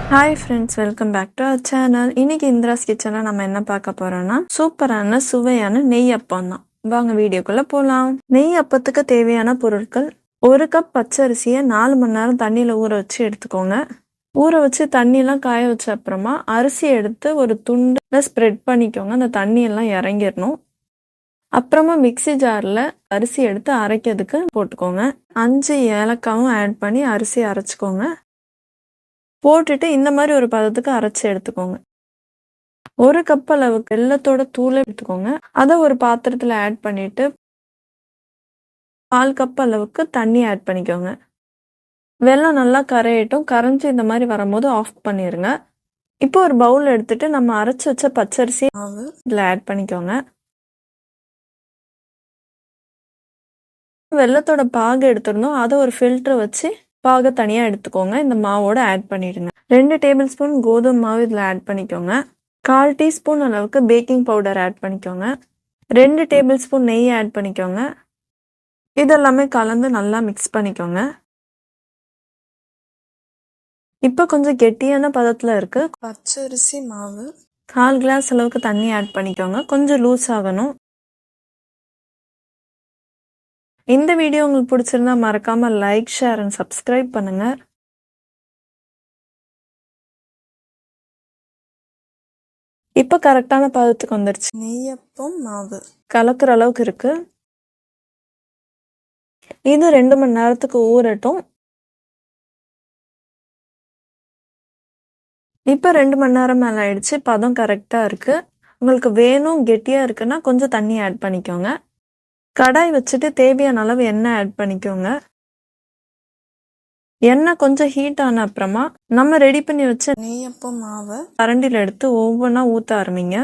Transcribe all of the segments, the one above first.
Hi friends, welcome back to our channel. இன்னைக்கு இந்திராஸ் கிச்சனில் நம்ம என்ன பார்க்க போறோம்னா சூப்பரான சுவையான நெய் அப்பம் தான். வாங்க வீடியோக்குள்ள போகலாம். நெய் அப்பத்துக்கு தேவையான பொருட்கள்: 1 கப் பச்சரிசியை 4 மணி நேரம் தண்ணியில் ஊற வச்சு எடுத்துக்கோங்க. ஊற வச்சு தண்ணியெல்லாம் காய வச்ச அப்புறமா அரிசி எடுத்து ஒரு துண்டு ஸ்ப்ரெட் பண்ணிக்கோங்க. அந்த தண்ணியெல்லாம் இறங்கிடணும். அப்புறமா மிக்சி ஜாரில் அரிசி எடுத்து அரைக்கிறதுக்கு போட்டுக்கோங்க. 5 ஏலக்காவும் ஆட் பண்ணி அரிசி அரைச்சிக்கோங்க. போட்டுட்டு இந்த மாதிரி ஒரு பதத்துக்கு அரைச்சி எடுத்துக்கோங்க. 1 கப் அளவுக்கு வெல்லத்தோட தூளை எடுத்துக்கோங்க. அதை ஒரு பாத்திரத்தில் ஆட் பண்ணிட்டு 1/4 கப் அளவுக்கு தண்ணி ஆட் பண்ணிக்கோங்க. வெல்லம் நல்லா கரையட்டும். கரைஞ்சி இந்த மாதிரி வரும்போது ஆஃப் பண்ணிடுங்க. இப்போ ஒரு பவுல் எடுத்துட்டு நம்ம அரைச்சி வச்ச பச்சரிசி மாவு இதில் ஆட் பண்ணிக்கோங்க. வெல்லத்தோட பாகு எடுத்துருந்தோம், அதை ஒரு ஃபில்டர் வச்சு பாக தனியாக எடுத்துக்கோங்க. இந்த மாவோட ஆட் பண்ணிடுங்க. 2 டேபிள் ஸ்பூன் கோதுமை மாவு இதில் ஆட் பண்ணிக்கோங்க. 1/4 டீஸ்பூன் அளவுக்கு பேக்கிங் பவுடர் ஆட் பண்ணிக்கோங்க. 2 டேபிள் ஸ்பூன் நெய் ஆட் பண்ணிக்கோங்க. இதெல்லாமே கலந்து நல்லா மிக்ஸ் பண்ணிக்கோங்க. இப்போ கொஞ்சம் கெட்டியான பதத்தில் இருக்கு. பச்சரிசி மாவு 1/4 கிளாஸ் அளவுக்கு தண்ணி ஆட் பண்ணிக்கோங்க. கொஞ்சம் லூஸ் ஆகணும். இந்த வீடியோ உங்களுக்கு பிடிச்சிருந்தா மறக்காம லைக், ஷேர் அண்ட் சப்ஸ்கிரைப் பண்ணுங்க. இப்போ கரெக்டான பதத்துக்கு வந்துருச்சு. நெய்யப்பம் மாவு கலக்கிற அளவுக்கு இருக்கு. இது 2 மணி நேரத்துக்கு ஊறட்டும். இப்போ 2 மணி நேரம் மேலே ஆயிடுச்சு. பதம் கரெக்டாக இருக்கு. உங்களுக்கு வேணும் கெட்டியாக இருக்குன்னா கொஞ்சம் தண்ணி ஆட் பண்ணிக்கோங்க. கடாய் வச்சுட்டு தேவையான அளவு எண்ணெய் ஆட் பண்ணிக்கோங்க. எண்ணெய் கொஞ்சம் ஹீட் ஆன அப்புறமா நம்ம ரெடி பண்ணி வச்ச நெய்யப்பம் மாவை கரண்டியில் எடுத்து ஒவ்வொன்றா ஊற்ற ஆரம்பிங்க.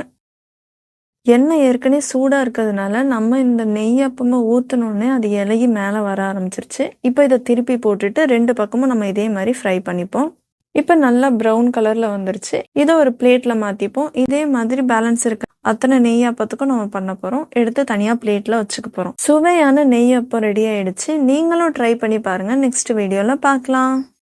எண்ணெய் ஏற்கனவே சூடாக இருக்கிறதுனால நம்ம இந்த நெய்யப்பமா ஊற்றினோடனே அது இலகி மேலே வர ஆரம்பிச்சிருச்சு. இப்போ இதை திருப்பி போட்டுட்டு 2 பக்கமும் நம்ம இதே மாதிரி ஃப்ரை பண்ணிப்போம். இப்போ நல்லா ப்ரௌன் கலரில் வந்துருச்சு. இதை ஒரு பிளேட்டில் மாற்றிப்போம். இதே மாதிரி பேலன்ஸ் இருக்கு அத்தனை நெய்யப்பத்துக்கும் நம்ம பண்ண போகிறோம். எடுத்து தனியாக பிளேட்டில் வச்சுக்க போகிறோம். சுவையான நெய்யப்பம் ரெடி ஆயிடுச்சு. நீங்களும் ட்ரை பண்ணி பாருங்கள். நெக்ஸ்ட் வீடியோவில் பார்க்கலாம்.